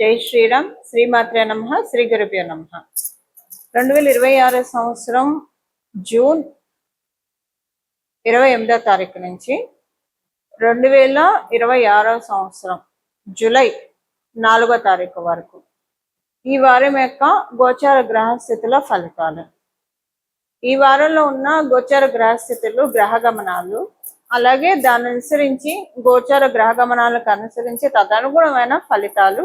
జై శ్రీరామ్. శ్రీమాత్రే నమః. శ్రీ గురుభ్యో నమః. 2026 సంవత్సరం జూన్ 28వ తారీఖు నుంచి 2026 సంవత్సరం జూలై 4వ తారీఖు వరకు ఈ వారం యొక్క గోచార గ్రహస్థితుల ఫలితాలు. ఈ వారంలో ఉన్న గోచార గ్రహస్థితులు, గ్రహగమనాలు, అలాగే దాన్ని అనుసరించి గోచార గ్రహగమనాలకు అనుసరించి తదనుగుణమైన ఫలితాలు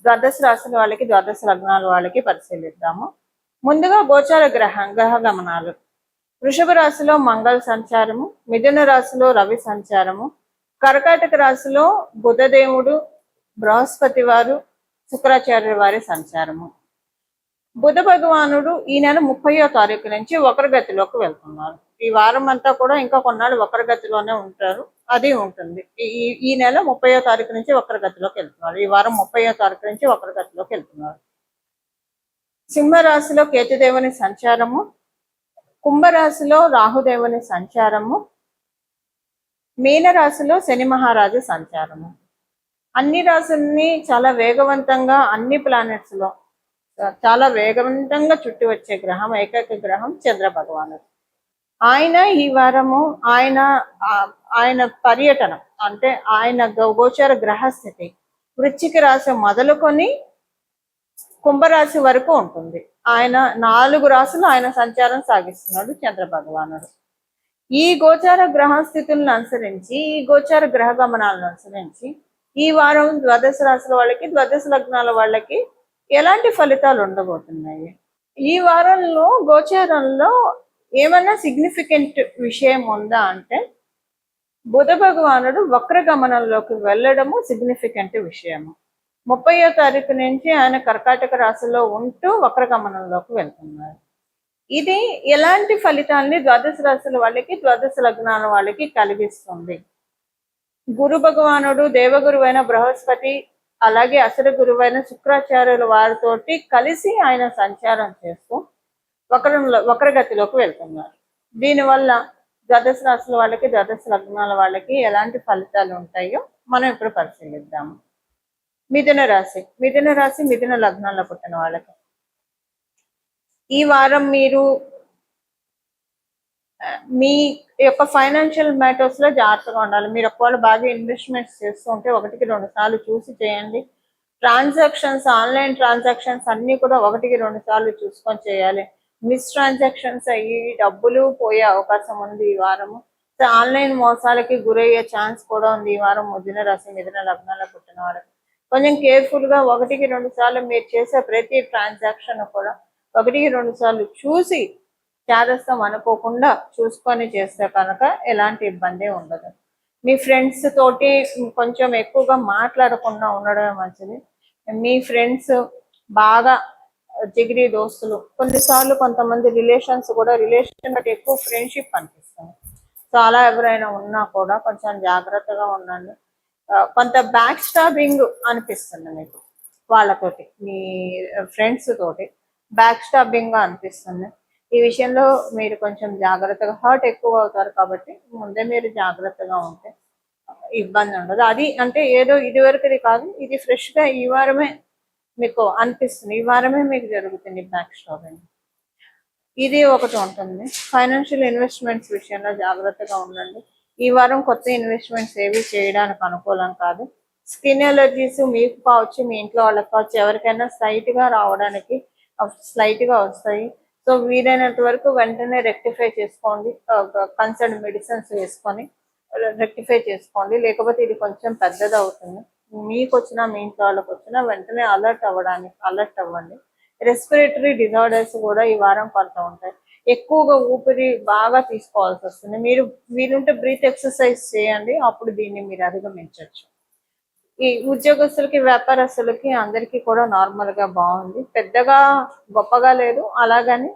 ద్వాదశ రాశుల వాళ్ళకి, ద్వాదశ లగ్నాల వాళ్ళకి పరిశీలిద్దాము. ముందుగా గోచార గ్రహగమనాలు. వృషభ రాశిలో మంగళ సంచారము, మిథున రాశిలో రవి సంచారము, కర్కాటక రాశిలో బుధదేవుడు, బృహస్పతి వారు, శుక్రాచార్య వారి సంచారము. బుధ భగవానుడు ఈ నెల 30వ తారీఖు నుంచి వక్రగతిలోకి వెళ్తున్నారు. ఈ వారం అంతా కూడా ఇంకా కొన్నాళ్ళు వక్రగతిలోనే ఉంటారు, అది ఉంటుంది. ఈ నెల 30వ తారీఖు నుంచి వక్రగతిలోకి వెళ్తున్నారు. ఈ వారం 30వ తారీఖు నుంచి వక్రగతిలోకి వెళ్తున్నారు. సింహరాశిలో కేతుదేవుని సంచారము, కుంభరాశిలో రాహుదేవుని సంచారము, మీనరాశిలో శని మహారాజు సంచారము. అన్ని రాశుల్ని చాలా వేగవంతంగా, అన్ని ప్లానెట్స్ లో చాలా వేగవంతంగా చుట్టి వచ్చే గ్రహం, ఏకైక గ్రహం చంద్ర భగవానుడు. ఆయన ఈ వారము ఆయన పర్యటన అంటే ఆయన గోచార గ్రహస్థితి వృశ్చిక రాశి మొదలుకొని కుంభరాశి వరకు ఉంటుంది. ఆయన 4 రాశులు ఆయన సంచారం సాగిస్తున్నాడు చంద్ర భగవానుడు. ఈ గోచార గ్రహస్థితులను అనుసరించి, ఈ గోచార గ్రహ గమనాలను అనుసరించి ఈ వారం ద్వాదశ రాశుల వాళ్ళకి, ద్వాదశ లగ్నాల వాళ్ళకి ఎలాంటి ఫలితాలు ఉండబోతున్నాయి? ఈ వారంలో గోచారంలో ఏమన్నా సిగ్నిఫికెంట్ విషయం ఉందా అంటే, బుధ భగవానుడు వక్ర గమనంలోకి వెళ్ళడము సిగ్నిఫికెంట్ విషయము. 30వ తారీఖు నుంచి ఆయన కర్కాటక రాశిలో ఉంటూ వక్ర గమనంలోకి వెళ్తున్నారు. ఇది ఎలాంటి ఫలితాన్ని ద్వాదశ రాశుల వాళ్ళకి, ద్వాదశ లగ్నాల వాళ్ళకి కలిగిస్తుంది? గురు భగవానుడు, దేవగురువైన బృహస్పతి, అలాగే అసుర గురువైన శుక్రాచార్యుల వారితోటి కలిసి ఆయన సంచారం చేస్తూ వక్రగతిలోకి వెళ్తున్నారు. దీనివల్ల ద్వాదశ రాశుల వాళ్ళకి, ద్వాదశ లగ్నాల వాళ్ళకి ఎలాంటి ఫలితాలు ఉంటాయో మనం ఇప్పుడు పరిశీలిద్దాము. మిథున రాశి. మిథున లగ్నాల్లో పుట్టిన వాళ్ళకి ఈ వారం మీరు మీ యొక్క ఫైనాన్షియల్ మ్యాటర్స్ లో జాగ్రత్తగా ఉండాలి. మీరు ఒకవేళ బాగా ఇన్వెస్ట్మెంట్స్ చేస్తూ ఉంటే 1-2 సార్లు చూసి చేయండి. ట్రాన్సాక్షన్స్, ఆన్లైన్ ట్రాన్సాక్షన్స్ అన్ని కూడా 1-2 సార్లు చూసుకొని చేయాలి. మిస్ ట్రాన్సాక్షన్స్ అయ్యి డబ్బులు పోయే అవకాశం ఉంది ఈ వారము. ఆన్లైన్ మోసాలకి గురయ్యే ఛాన్స్ కూడా ఉంది ఈ వారం. మిథున రాశి, మిథున లగ్నాల్లో పుట్టిన వాళ్ళకి కొంచెం కేర్ఫుల్ గా 1-2 సార్లు మీరు చేసే ప్రతి ట్రాన్సాక్షన్ కూడా 1-2 సార్లు చూసి చేదస్తం అనుకోకుండా చూసుకొని చేస్తే కనుక ఎలాంటి ఇబ్బంది ఉండదు. మీ ఫ్రెండ్స్ తోటి కొంచెం ఎక్కువగా మాట్లాడకుండా ఉండడమే మంచిది. మీ ఫ్రెండ్స్ బాగా జిగిరి దోస్తులు, కొన్నిసార్లు కొంతమంది రిలేషన్స్ కూడా రిలేషన్ బట్టి ఎక్కువ ఫ్రెండ్షిప్ అనిపిస్తుంది. సో అలా ఎవరైనా ఉన్నా కూడా కొంచెం జాగ్రత్తగా ఉండండి. కొంత బ్యాక్ స్టాబింగ్ అనిపిస్తుంది మీకు వాళ్ళతోటి, మీ ఫ్రెండ్స్ తోటి బ్యాక్ స్టాబింగ్ గా అనిపిస్తుంది. ఈ విషయంలో మీరు కొంచెం జాగ్రత్తగా, హర్ట్ ఎక్కువ అవుతారు కాబట్టి ముందే మీరు జాగ్రత్తగా ఉంటే ఇబ్బంది ఉండదు. అది అంటే ఏదో ఇదివరకుది కాదు, ఇది ఫ్రెష్ గా ఈ వారమే మీకు అనిపిస్తుంది, ఈ వారమే మీకు జరుగుతుంది బ్యాక్ స్టాబింగ్. ఇది ఒకటి ఉంటుంది. ఫైనాన్షియల్ ఇన్వెస్ట్మెంట్స్ విషయంలో జాగ్రత్తగా ఉండండి. ఈ వారం కొత్త ఇన్వెస్ట్మెంట్స్ ఏవి చేయడానికి అనుకూలం కాదు. స్కిన్ ఎలర్జీస్ మీకు కావచ్చు, మీ ఇంట్లో వాళ్ళకి కావచ్చు, ఎవరికైనా స్లైట్ గా రావడానికి స్లైట్ గా వస్తాయి. సో వీలైనంత వరకు వెంటనే రెక్టిఫై చేసుకోండి. కన్సర్న్ మెడిసిన్స్ వేసుకొని రెక్టిఫై చేసుకోండి. లేకపోతే ఇది కొంచెం పెద్దది అవుతుంది. మీకు వచ్చినా, మీ ఇంట్లో వాళ్ళకి వచ్చినా వెంటనే అలర్ట్ అవ్వండి. రెస్పిరేటరీ డిజార్డర్స్ కూడా ఈ వారం కొంత ఉంటాయి. ఎక్కువగా ఊపిరి బాగా తీసుకోవాల్సి వస్తుంది. మీరు వీలుంటే బ్రీత్ ఎక్సర్సైజ్ చేయండి, అప్పుడు దీన్ని మీరు అధిగమించవచ్చు. ఈ ఉద్యోగస్తులకి, వ్యాపారస్తులకి అందరికీ కూడా నార్మల్ గా బాగుంది. పెద్దగా గొప్పగా లేదు, అలాగని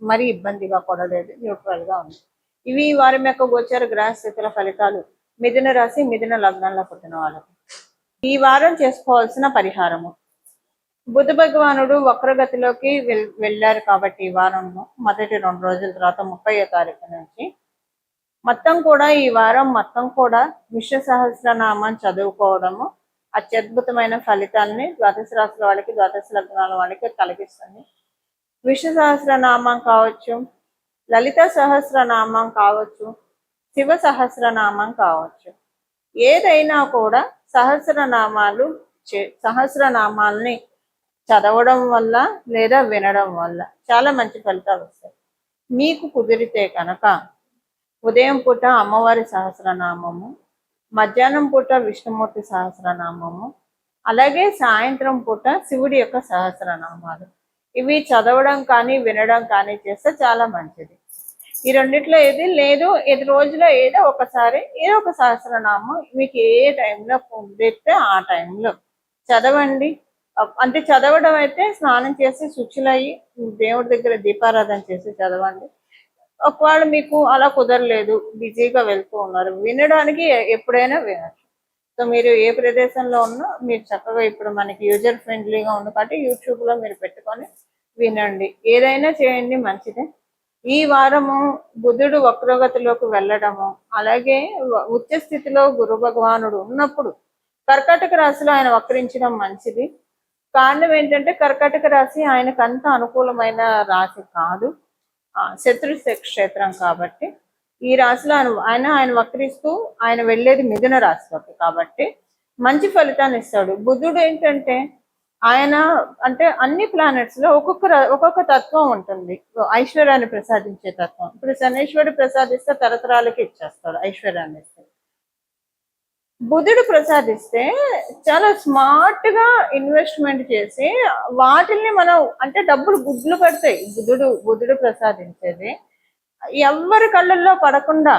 మరీ ఇబ్బందిగా కూడా లేదు, న్యూట్రల్ గా ఉంది. ఇవి వారి యొక్క గోచార గ్రహస్థితుల ఫలితాలు మిథున రాశి, మిథున లగ్నంలో పుట్టిన వాళ్ళకి. ఈ వారం చేసుకోవాల్సిన పరిహారము. బుధ భగవానుడు వక్రగతిలోకి వెళ్ళారు కాబట్టి ఈ వారంలో మొదటి 2 రోజుల తర్వాత 30వ తారీఖు నుంచి మొత్తం కూడా ఈ వారం మొత్తం కూడా విష్ణు సహస్రనామం చదువుకోవడము, అత్యద్భుతమైన ఫలితాలని ద్వాదశ రాశుల వాళ్ళకి, ద్వాదశ లగ్నాల వాళ్ళకి కలిగిస్తుంది. విష్ణు సహస్రనామం కావచ్చు, లలిత సహస్రనామం కావచ్చు, శివ సహస్రనామం కావచ్చు, ఏదైనా కూడా సహస్రనామాల్ని చదవడం వల్ల లేదా వినడం వల్ల చాలా మంచి ఫలితాలు వస్తాయి. మీకు కుదిరితే కనుక ఉదయం పూట అమ్మవారి సహస్రనామము, మధ్యాహ్నం పూట విష్ణుమూర్తి సహస్రనామము, అలాగే సాయంత్రం పూట శివుడి యొక్క సహస్రనామాలు, ఇవి చదవడం కానీ వినడం కానీ చేస్తే చాలా మంచిది. ఈ రెండిట్లో ఏది లేదు, ఏది రోజులో ఏదో ఒకసారి ఏదో ఒక సహస్రనామం మీకు ఏ టైంలో కుదిరితే ఆ టైంలో చదవండి. అంటే చదవడం అయితే స్నానం చేసి శుచులయ్యి దేవుడి దగ్గర దీపారాధన చేసి చదవండి. ఒకవేళ మీకు అలా కుదరలేదు, బిజీగా వెళ్తూ ఉన్నారు, వినడానికి ఎప్పుడైనా వినచ్చు. సో మీరు ఏ ప్రదేశంలో ఉన్నా మీరు చక్కగా ఇప్పుడు మనకి యూజర్ ఫ్రెండ్లీగా ఉంది కాబట్టి యూట్యూబ్లో మీరు పెట్టుకొని వినండి. ఏదైనా చేయండి, మంచిదే. ఈ వారము బుధుడు వక్రగతిలోకి వెళ్ళడము, అలాగే ఉచ్చ స్థితిలో గురు భగవానుడు ఉన్నప్పుడు కర్కాటక రాశిలో ఆయన వక్రించడం మంచిది. కారణం ఏంటంటే కర్కాటక రాశి ఆయనకంత అనుకూలమైన రాశి కాదు, శత్రు క్షేత్రం కాబట్టి. ఈ రాశిలో ఆయన వక్రిస్తూ ఆయన వెళ్ళేది మిథున రాశిలోకి కాబట్టి మంచి ఫలితాన్ని ఇస్తాడు. బుధుడు ఏంటంటే ఆయన అంటే అన్ని ప్లానెట్స్ లో ఒక్కొక్క తత్వం ఉంటుంది, ఐశ్వర్యాన్ని ప్రసాదించే తత్వం. ఇప్పుడు శనీశ్వరుడు ప్రసాదిస్తే తరతరాలకి ఇచ్చేస్తాడు ఐశ్వర్యాన్ని ఇస్తే. బుధుడు ప్రసాదిస్తే చాలా స్మార్ట్ గా ఇన్వెస్ట్మెంట్ చేసి వాటిల్ని మనం అంటే డబ్బులు గుడ్లు పడతాయి. బుధుడు ప్రసాదించేది ఎవరి కళ్ళల్లో పడకుండా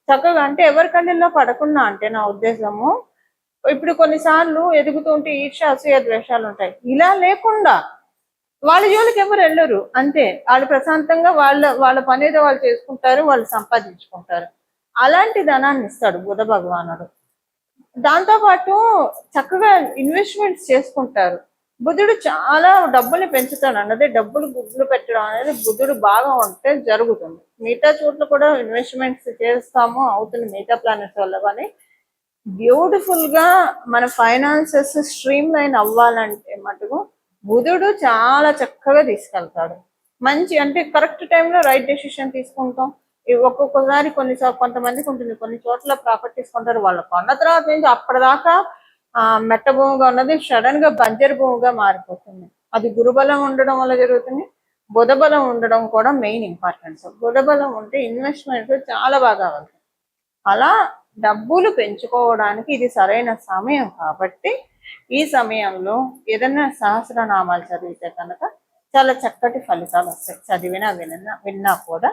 చక్కగా, అంటే ఎవరి కళ్ళల్లో పడకుండా అంటే నా ఉద్దేశము, ఇప్పుడు కొన్నిసార్లు ఎదుగుతుంటే ఈర్ష్య అసూయ ద్వేషాలు ఉంటాయి, ఇలా లేకుండా వాళ్ళ జోలికి ఎవరు వెళ్ళరు, అంతే. వాళ్ళు ప్రశాంతంగా వాళ్ళ పని ఏదో వాళ్ళు చేసుకుంటారు, వాళ్ళు సంపాదించుకుంటారు. అలాంటి ధనాన్ని ఇస్తాడు బుధ భగవానుడు. దాంతోపాటు చక్కగా ఇన్వెస్ట్మెంట్స్ చేసుకుంటారు. బుధుడు చాలా డబ్బుల్ని పెంచుతాడు అన్నది, డబ్బులు గుడ్లు పెట్టడం అనేది బుధుడు బాగా ఉంటే జరుగుతుంది. మిగతా చోట్ల కూడా ఇన్వెస్ట్మెంట్స్ చేస్తాము అవుతుంది మిగతా ప్లానెట్స్ వల్ల, కానీ బ్యూటిఫుల్ గా మన ఫైనాన్సెస్ స్ట్రీమ్ లైన్ అవ్వాలంటే మటుకు బుధుడు చాలా చక్కగా తీసుకెళ్తాడు. మంచి అంటే కరెక్ట్ టైంలో రైట్ డెసిషన్ తీసుకుంటాం. ఒక్కొక్కసారి కొంతమందికి ఉంటుంది, కొన్ని చోట్ల ప్రాపర్టీస్ కొంటారు, వాళ్ళు కొన్న తర్వాత నుంచి అప్పటిదాకా మెట్ట భూమిగా ఉన్నది సడన్ గా బంజరు భూమిగా మారిపోతుంది. అది గురుబలం ఉండడం వల్ల జరుగుతుంది. బుధబలం ఉండడం కూడా మెయిన్ ఇంపార్టెన్స్. బుధబలం ఉంటే ఇన్వెస్ట్మెంట్ చాలా బాగా వెళ్తుంది. అలా డబ్బులు పెంచుకోవడానికి ఇది సరైన సమయం కాబట్టి ఈ సమయంలో ఏదైనా సహస్రనామాలు చదివితే కనుక చాలా చక్కటి ఫలితాలు వస్తాయి. చదివినా విన్నా కూడా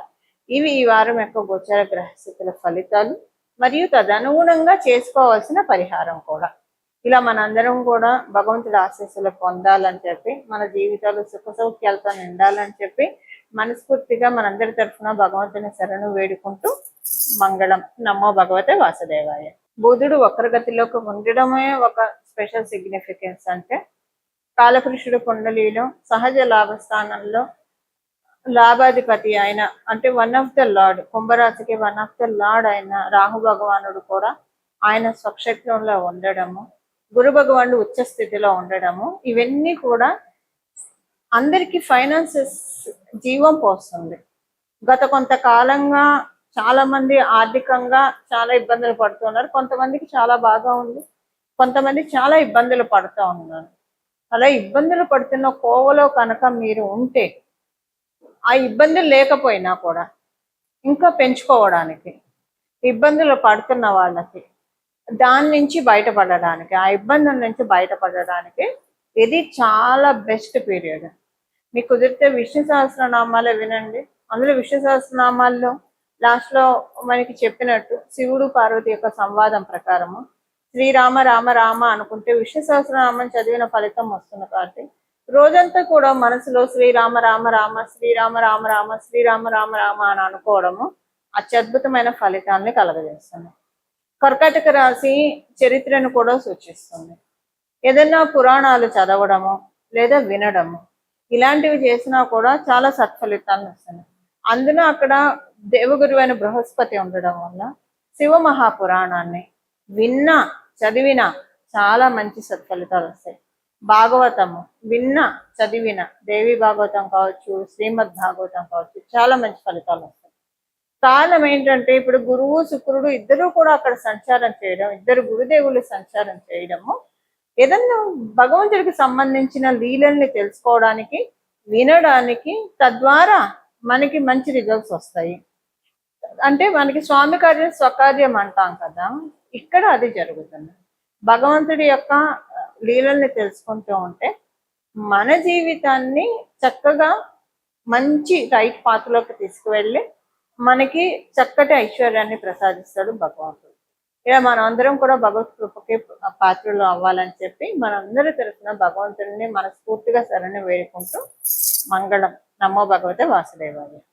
ఇవి ఈ వారం యొక్క గోచర గ్రహస్థితుల ఫలితాలు మరియు తదనుగుణంగా చేసుకోవాల్సిన పరిహారం కూడా. ఇలా మనందరం కూడా భగవంతుడి ఆశీస్సులు పొందాలని చెప్పి, మన జీవితాలు సుఖ సౌఖ్యాలతో నిండాలని చెప్పి మనస్ఫూర్తిగా మనందరి తరఫున భగవంతుని శరణు వేడుకుంటూ మంగళం. నమో భగవతే వాసుదేవాయ. బుధుడు వక్రగతిలోకి ఉండడమే ఒక స్పెషల్ సిగ్నిఫికెన్స్. అంటే కాలపురుషుడు కుండలిలో సహజ లాభస్థానంలో లాభాధిపతి అయిన, అంటే వన్ ఆఫ్ ద లార్డ్, కుంభరాశికి వన్ ఆఫ్ ద లార్డ్ అయిన రాహు భగవానుడు కూడా ఆయన స్వక్షేత్రంలో ఉండడము, గురు భగవానుడు ఉచ్చ స్థితిలో ఉండడము, ఇవన్నీ కూడా అందరికీ ఫైనాన్సెస్ జీవం పోస్తుంది. గత కొంతకాలంగా చాలా మంది ఆర్థికంగా చాలా ఇబ్బందులు పడుతున్నారు. కొంతమందికి చాలా బాగా ఉంది, కొంతమంది చాలా ఇబ్బందులు పడుతూ ఉన్నారు. అలా ఇబ్బందులు పడుతున్న కోవలో కనుక మీరు ఉంటే, ఆ ఇబ్బందులు లేకపోయినా కూడా ఇంకా పెంచుకోవడానికి, ఇబ్బందులు పడుతున్న వాళ్ళకి దాని నుంచి బయటపడడానికి, ఆ ఇబ్బందుల నుంచి బయటపడడానికి ఇది చాలా బెస్ట్ పీరియడ్. మీకు కుదిరితే విష్ణు సహస్రనామాలే వినండి. అందులో విష్ణు సహస్రనామాల్లో లాస్ట్లో మనకి చెప్పినట్టు శివుడు పార్వతి యొక్క సంవాదం ప్రకారము శ్రీరామ రామ రామ అనుకుంటే విష్ణు సహస్రనామం చదివిన ఫలితం వస్తుంది. కాబట్టి రోజంతా కూడా మనసులో శ్రీరామ రామ రామ శ్రీరామ రామ రామ శ్రీరామ రామ రామ అని అనుకోవడము అత్యద్భుతమైన ఫలితాన్ని కలగజేస్తుంది. కర్కాటక రాశి చరిత్రను కూడా సూచిస్తుంది. ఏదైనా పురాణాలు చదవడము లేదా వినడము ఇలాంటివి చేసినా కూడా చాలా సత్ఫలితాలను వస్తున్నాయి. అందులో అక్కడ దేవగురు అయిన బృహస్పతి ఉండడం వల్ల శివ మహాపురాణాన్ని చదివినా చాలా మంచి సత్ఫలితాలు వస్తాయి. భాగవతము చదివిన దేవి భాగవతం కావచ్చు, శ్రీమద్ భాగవతం కావచ్చు, చాలా మంచి ఫలితాలు వస్తాయి. కారణం ఏంటంటే ఇప్పుడు గురువు శుక్రుడు ఇద్దరు కూడా అక్కడ సంచారం చేయడం, ఇద్దరు గురుదేవులు సంచారం చేయడము ఏదన్నా భగవంతుడికి సంబంధించిన లీలల్ని తెలుసుకోవడానికి, వినడానికి, తద్వారా మనకి మంచి రిజల్ట్స్ వస్తాయి. అంటే మనకి స్వామి కార్యం స్వకార్యం అంటాం కదా, ఇక్కడ అది జరుగుతుంది. భగవంతుడి యొక్క లీలల్ని తెలుసుకుంటూ ఉంటే మన జీవితాన్ని చక్కగా మంచి రైట్ పాత్రలోకి తీసుకువెళ్ళి మనకి చక్కటి ఐశ్వర్యాన్ని ప్రసాదిస్తాడు భగవంతుడు. ఇలా మనం అందరం కూడా భగవత్ కృపకి పాత్రలు అవ్వాలని చెప్పి మనందరి తరఫున భగవంతుడిని మనస్ఫూర్తిగా శరణి వేడుకుంటూ మంగళం. నమో భగవతే వాసుదేవాయ.